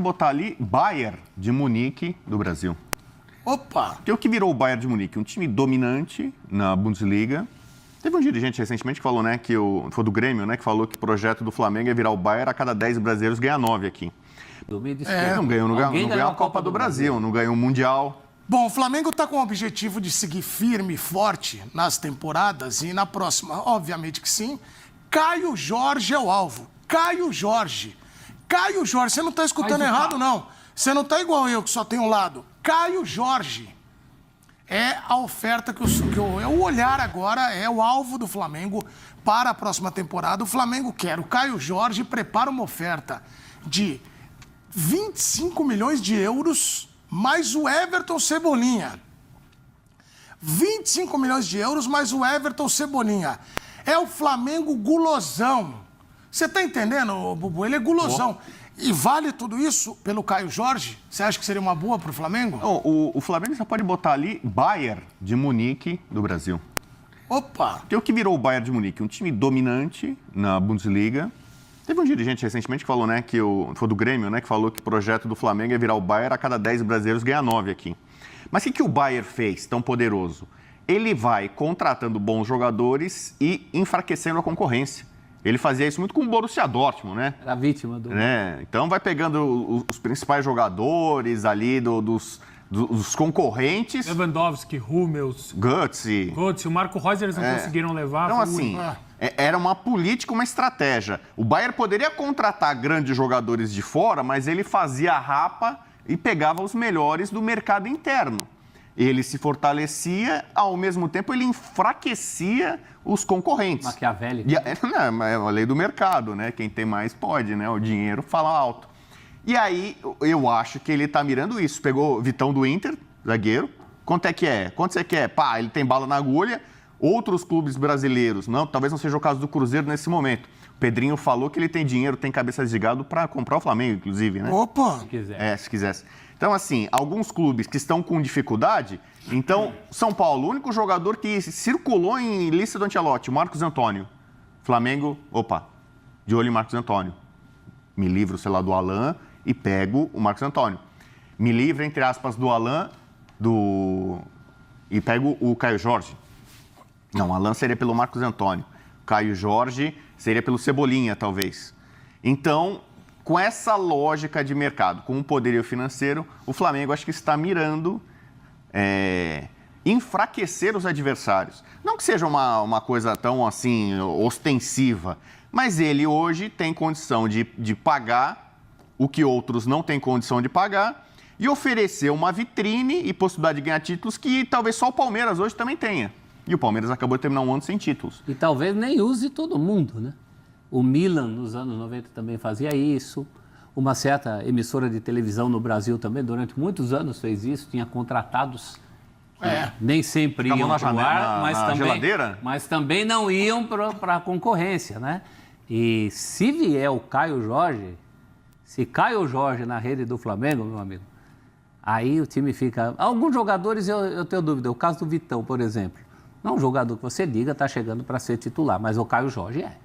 botar ali Bayern de Munique do Brasil. Opa! Porque o que virou o Bayern de Munique? Um time dominante na Bundesliga. Teve um dirigente recentemente que falou, né, foi do Grêmio, né, que falou que o projeto do Flamengo é virar o Bayern, a cada 10 brasileiros ganha 9 aqui. Não ganhou a Copa do Brasil, não ganhou o Mundial. Bom, o Flamengo está com o objetivo de seguir firme e forte nas temporadas e na próxima, obviamente que sim. Caio Jorge é o alvo. Caio Jorge. Caio Jorge, você não está escutando errado, não. Você não está igual eu, que só tem um lado. Caio Jorge é a oferta é o olhar agora, é o alvo do Flamengo para a próxima temporada. O Flamengo quer o Caio Jorge, prepara uma oferta de 25 milhões de euros mais o Everton Cebolinha. 25 milhões de euros mais o Everton Cebolinha. É o Flamengo gulosão. Você tá entendendo, Bubu? Ele é gulosão. E vale tudo isso pelo Caio Jorge? Você acha que seria uma boa pro Flamengo? O Flamengo só pode botar ali Bayern de Munique do Brasil. Opa! Porque o que virou o Bayern de Munique? Um time dominante na Bundesliga. Teve um dirigente recentemente que falou, né, foi do Grêmio, né, que falou que o projeto do Flamengo é virar o Bayern, a cada 10 brasileiros ganha 9 aqui. Mas o que o Bayern fez tão poderoso? Ele vai contratando bons jogadores e enfraquecendo a concorrência. Ele fazia isso muito com o Borussia Dortmund, né? Era vítima do... Então vai pegando os principais jogadores ali dos concorrentes. Lewandowski, Hummels, Götze, o Marco Reus eles não conseguiram levar. Então, assim, era uma política, uma estratégia. O Bayern poderia contratar grandes jogadores de fora, mas ele fazia a rapa e pegava os melhores do mercado interno. Ele se fortalecia, ao mesmo tempo ele enfraquecia os concorrentes. Maquiavélico. É a lei do mercado, né? Quem tem mais pode, né? O dinheiro fala alto. E aí, eu acho que ele está mirando isso. Pegou Vitão do Inter, zagueiro. Quanto é que é? Quanto você quer? Pá, ele tem bala na agulha. Outros clubes brasileiros, não, talvez não seja o caso do Cruzeiro nesse momento. O Pedrinho falou que ele tem dinheiro, tem cabeça de gado para comprar o Flamengo, inclusive, né? Opa! Se quiser. Se quisesse. Então, assim, alguns clubes que estão com dificuldade... Então, São Paulo, o único jogador que circulou em lista do Ancelotti, o Marcos Antônio. Flamengo, de olho em Marcos Antônio. Me livro, sei lá, do Alan e pego o Marcos Antônio. Me livro, entre aspas, do Alan e pego o Caio Jorge. Não, o Alan seria pelo Marcos Antônio. O Caio Jorge seria pelo Cebolinha, talvez. Então, com essa lógica de mercado, com o poderio financeiro, o Flamengo acho que está mirando enfraquecer os adversários. Não que seja uma coisa tão assim ostensiva, mas ele hoje tem condição de pagar o que outros não têm condição de pagar e oferecer uma vitrine e possibilidade de ganhar títulos que talvez só o Palmeiras hoje também tenha. E o Palmeiras acabou de terminar um ano sem títulos. E talvez nem use todo mundo, né? O Milan, nos anos 90, também fazia isso. Uma certa emissora de televisão no Brasil também, durante muitos anos, fez isso. Tinha contratados, nem sempre iam para o ar, mas também não iam para a concorrência, né? E se vier o Caio Jorge, se Caio Jorge na rede do Flamengo, meu amigo, aí o time fica... Alguns jogadores eu tenho dúvida. O caso do Vitão, por exemplo. Não é um jogador que você diga está chegando para ser titular, mas o Caio Jorge é.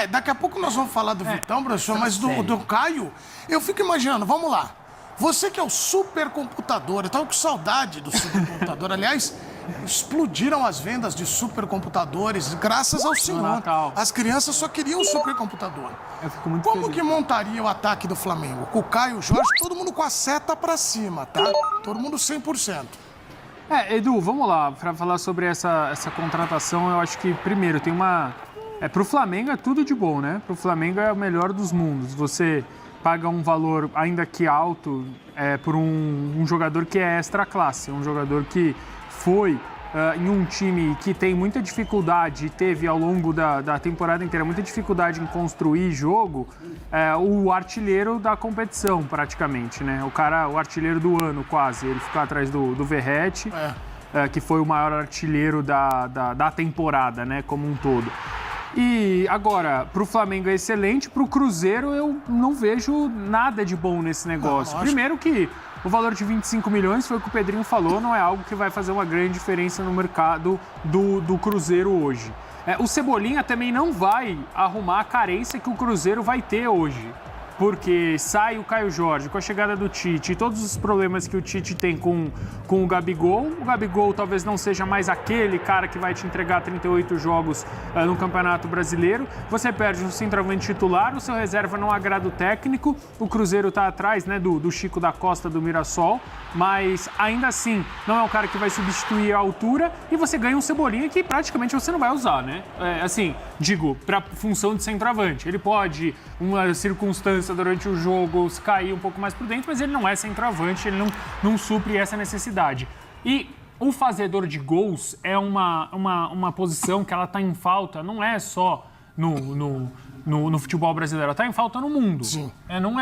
Daqui a pouco nós vamos falar do Vitão, professor, mas do Caio, eu fico imaginando, vamos lá. Você que é o supercomputador, eu estava com saudade do supercomputador. Aliás, explodiram as vendas de supercomputadores graças ao senhor. As crianças só queriam o supercomputador. Eu fico muito Como feliz. que montaria o ataque do Flamengo? Com o Caio Jorge, todo mundo com a seta para cima, tá? Todo mundo 100%. Edu, vamos lá, para falar sobre essa contratação, eu acho que, primeiro, tem uma... Pro Flamengo é tudo de bom, né? Pro Flamengo é o melhor dos mundos. Você paga um valor, ainda que alto, por um jogador que é extra classe, um jogador que foi em um time que tem muita dificuldade, teve ao longo da temporada inteira muita dificuldade em construir jogo, o artilheiro da competição, praticamente, né? O artilheiro do ano, quase. Ele ficou atrás do Verratti, que foi o maior artilheiro da temporada, né? Como um todo. E agora, para o Flamengo é excelente, para o Cruzeiro eu não vejo nada de bom nesse negócio. Primeiro que o valor de 25 milhões, foi o que o Pedrinho falou, não é algo que vai fazer uma grande diferença no mercado do Cruzeiro hoje. O Cebolinha também não vai arrumar a carência que o Cruzeiro vai ter hoje. porque sai o Caio Jorge com a chegada do Tite e todos os problemas que o Tite tem com o Gabigol talvez não seja mais aquele cara que vai te entregar 38 jogos no Campeonato Brasileiro, você perde um centroavante titular, o seu reserva não agrada o técnico, o Cruzeiro está atrás, né, do Chico da Costa, do Mirassol, mas ainda assim não é um cara que vai substituir a altura e você ganha um Cebolinha que praticamente você não vai usar, né? Para função de centroavante. Ele pode, uma circunstância durante o jogo, cair um pouco mais por dentro, mas ele não é centroavante, ele não supre essa necessidade. E o fazedor de gols é uma posição que ela está em falta, não é só no futebol brasileiro, está em falta no mundo. Sim. Não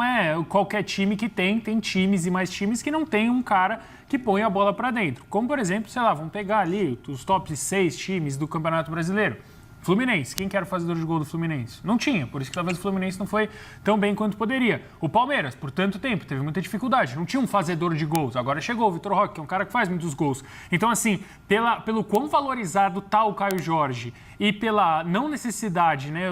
é qualquer time que tem times e mais times que não tem um cara que põe a bola para dentro. Como, por exemplo, sei lá, vamos pegar ali os top 6 times do Campeonato Brasileiro. Fluminense, quem que era o fazedor de gol do Fluminense? Não tinha, por isso que talvez o Fluminense não foi tão bem quanto poderia. O Palmeiras, por tanto tempo, teve muita dificuldade, não tinha um fazedor de gols. Agora chegou o Vitor Roque, que é um cara que faz muitos gols. Então, assim, pelo quão valorizado está o Caio Jorge e pela não necessidade, né,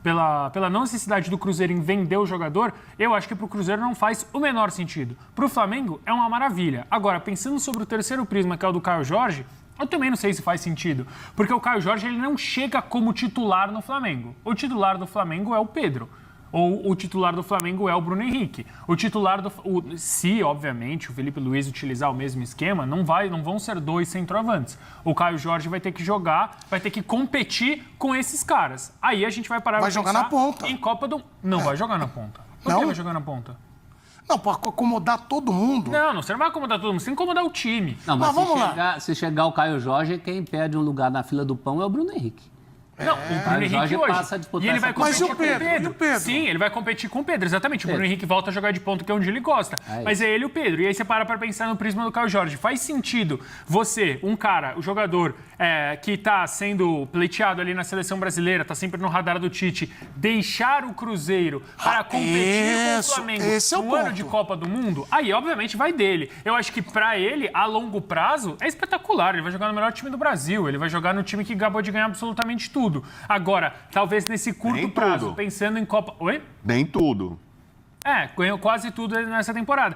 pela não necessidade do Cruzeiro em vender o jogador, eu acho que para o Cruzeiro não faz o menor sentido. Para o Flamengo é uma maravilha. Agora, pensando sobre o terceiro prisma, que é o do Caio Jorge, eu também não sei se faz sentido, porque o Caio Jorge ele não chega como titular no Flamengo. O titular do Flamengo é o Pedro, ou o titular do Flamengo é o Bruno Henrique. O titular se, obviamente, o Felipe Luiz utilizar o mesmo esquema, não vão ser 2 centroavantes. O Caio Jorge vai ter que jogar, vai ter que competir com esses caras. Aí a gente vai parar Vai jogar na ponta. Em Copa do... Não vai jogar na ponta. Por que vai jogar na ponta? Não, para acomodar todo mundo. Não, você não vai acomodar todo mundo, você tem que acomodar o time. Não, mas vamos se chegar o Caio Jorge, quem pede um lugar na fila do pão é o Bruno Henrique. Não, o Bruno Henrique hoje. Passa a disputar E ele vai competir Mas e o Pedro? com o Pedro. E o Pedro? Sim, ele vai competir com o Pedro, exatamente. O Bruno Henrique volta a jogar de ponto, que é onde ele gosta. Mas é ele e o Pedro. E aí você para pensar no prisma do Caio Jorge. Faz sentido você, um cara, o jogador que está sendo pleiteado ali na seleção brasileira, está sempre no radar do Tite, deixar o Cruzeiro para competir com o Flamengo no ano de Copa do Mundo? Aí, obviamente, vai dele. Eu acho que para ele, a longo prazo, é espetacular. Ele vai jogar no melhor time do Brasil. Ele vai jogar no time que acabou de ganhar absolutamente tudo. Agora, talvez nesse curto prazo, pensando em Copa... Oi? Nem tudo. Ganhou quase tudo nessa temporada.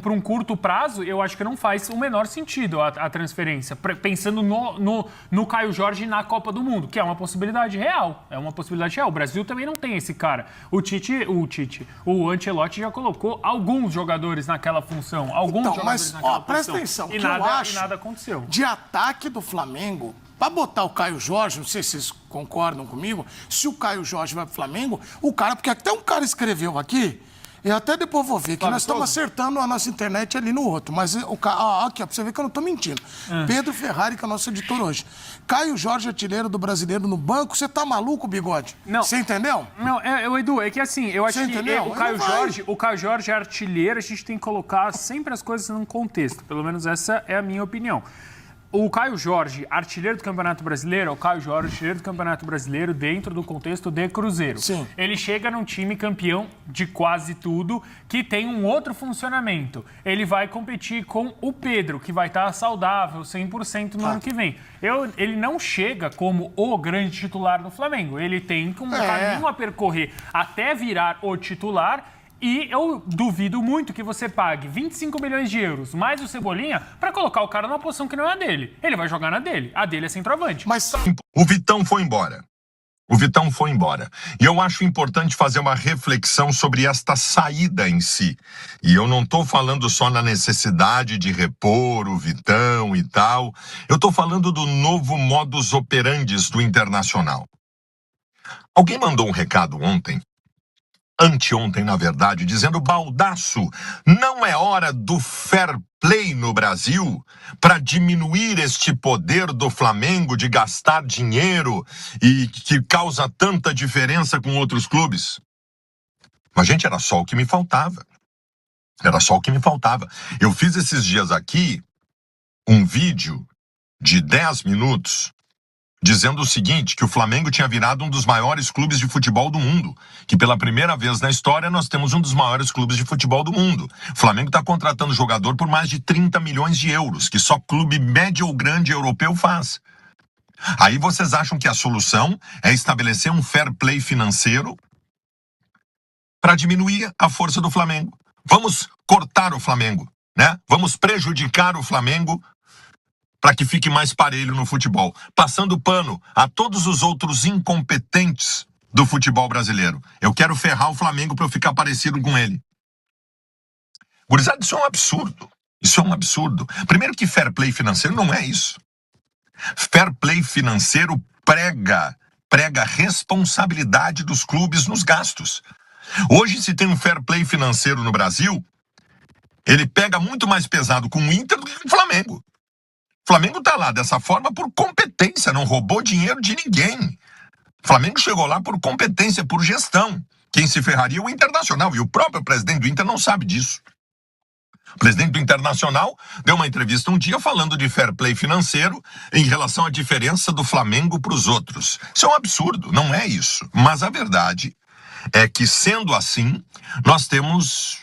Para um curto prazo, eu acho que não faz o menor sentido a transferência. Pensando no Caio Jorge na Copa do Mundo, que é uma possibilidade real. É uma possibilidade real. O Brasil também não tem esse cara. O Ancelotti já colocou alguns jogadores naquela função. Presta atenção, e nada aconteceu. De ataque do Flamengo, para botar o Caio Jorge, não sei se vocês concordam comigo, se o Caio Jorge vai pro Flamengo, porque até um cara escreveu aqui, eu até depois vou ver, que nós estamos acertando a nossa internet ali no outro, mas o cara, aqui, ó, pra você ver que eu não tô mentindo. Pedro Ferrari, que é o nosso editor hoje. Caio Jorge, artilheiro do Brasileiro no banco, você tá maluco, Bigode? Não. Você entendeu? Não, Edu, é que assim, eu acho que o Caio Jorge é artilheiro, a gente tem que colocar sempre as coisas num contexto, pelo menos essa é a minha opinião. O Caio Jorge, artilheiro do Campeonato Brasileiro, é o Caio Jorge, artilheiro do Campeonato Brasileiro dentro do contexto de Cruzeiro. Sim. Ele chega num time campeão de quase tudo, que tem um outro funcionamento. Ele vai competir com o Pedro, que vai estar saudável 100% no ano que vem. Ele não chega como o grande titular do Flamengo. Ele tem um caminho a percorrer até virar o titular. E eu duvido muito que você pague 25 milhões de euros mais o Cebolinha para colocar o cara numa posição que não é a dele. Ele vai jogar na dele. A dele é centroavante. Mas O Vitão foi embora. E eu acho importante fazer uma reflexão sobre esta saída em si. E eu não estou falando só na necessidade de repor o Vitão e tal. Eu estou falando do novo modus operandi do Internacional. Alguém mandou um recado anteontem, na verdade, dizendo: Baldasso, não é hora do fair play no Brasil para diminuir este poder do Flamengo de gastar dinheiro e que causa tanta diferença com outros clubes. Mas, gente, era só o que me faltava. Eu fiz esses dias aqui um vídeo de 10 minutos dizendo o seguinte, que o Flamengo tinha virado um dos maiores clubes de futebol do mundo, que pela primeira vez na história nós temos um dos maiores clubes de futebol do mundo. O Flamengo está contratando jogador por mais de 30 milhões de euros, que só clube médio ou grande europeu faz. Aí vocês acham que a solução é estabelecer um fair play financeiro para diminuir a força do Flamengo. Vamos cortar o Flamengo, né? Vamos prejudicar o Flamengo para que fique mais parelho no futebol, passando pano a todos os outros incompetentes do futebol brasileiro. Eu quero ferrar o Flamengo para eu ficar parecido com ele. Gurizada, isso é um absurdo. Isso é um absurdo. Primeiro que fair play financeiro não é isso. Fair play financeiro prega responsabilidade dos clubes nos gastos. Hoje, se tem um fair play financeiro no Brasil, ele pega muito mais pesado com o Inter do que com o Flamengo. O Flamengo está lá dessa forma por competência, não roubou dinheiro de ninguém. O Flamengo chegou lá por competência, por gestão. Quem se ferraria é o Internacional, e o próprio presidente do Inter não sabe disso. O presidente do Internacional deu uma entrevista um dia falando de fair play financeiro em relação à diferença do Flamengo para os outros. Isso é um absurdo, não é isso. Mas a verdade é que, sendo assim, nós temos,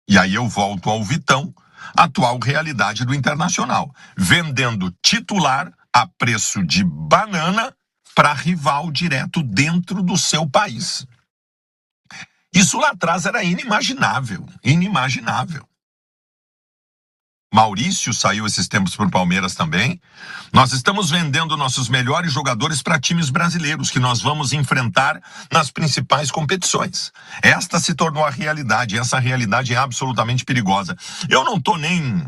e aí eu volto ao Vitão, a atual realidade do Internacional, vendendo titular a preço de banana para rival direto dentro do seu país. Isso lá atrás era inimaginável, inimaginável. Maurício saiu esses tempos para o Palmeiras também. Nós estamos vendendo nossos melhores jogadores para times brasileiros que nós vamos enfrentar nas principais competições. Esta se tornou a realidade, essa realidade é absolutamente perigosa. Eu não estou nem,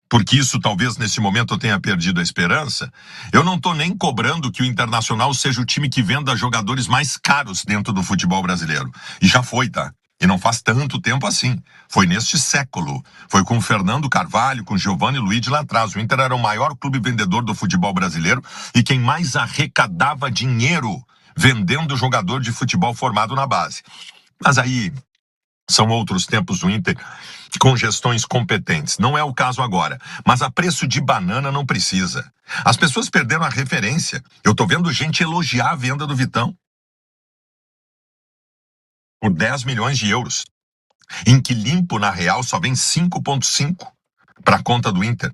porque isso talvez nesse momento eu tenha perdido a esperança, eu não estou nem cobrando que o Internacional seja o time que venda jogadores mais caros dentro do futebol brasileiro. E já foi, tá? E não faz tanto tempo assim. Foi neste século. Foi com o Fernando Carvalho, com o Giovanni Luiz lá atrás. O Inter era o maior clube vendedor do futebol brasileiro e quem mais arrecadava dinheiro vendendo jogador de futebol formado na base. Mas aí são outros tempos do Inter com gestões competentes. Não é o caso agora. Mas a preço de banana não precisa. As pessoas perderam a referência. Eu tô vendo gente elogiar a venda do Vitão por 10 milhões de euros, em que limpo, na real, só vem 5,5 para a conta do Inter,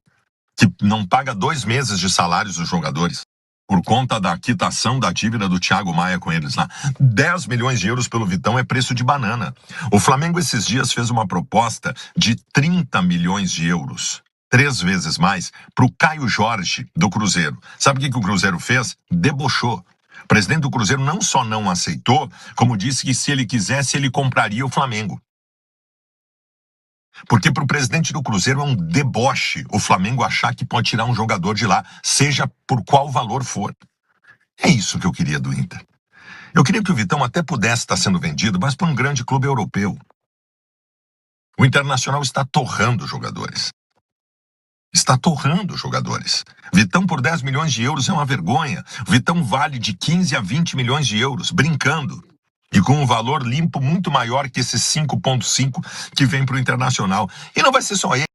que não paga 2 meses de salários dos jogadores, por conta da quitação da dívida do Thiago Maia com eles lá. 10 milhões de euros pelo Vitão é preço de banana. O Flamengo esses dias fez uma proposta de 30 milhões de euros, 3 vezes mais, para o Caio Jorge do Cruzeiro. Sabe o que o Cruzeiro fez? Debochou. O presidente do Cruzeiro não só não aceitou, como disse que se ele quisesse, ele compraria o Flamengo. Porque para o presidente do Cruzeiro é um deboche o Flamengo achar que pode tirar um jogador de lá, seja por qual valor for. É isso que eu queria do Inter. Eu queria que o Vitão até pudesse estar sendo vendido, mas para um grande clube europeu. O Internacional está torrando jogadores. Está torrando jogadores. Vitão por 10 milhões de euros é uma vergonha. Vitão vale de 15 a 20 milhões de euros, brincando. E com um valor limpo muito maior que esses 5,5 que vem para o Internacional. E não vai ser só ele.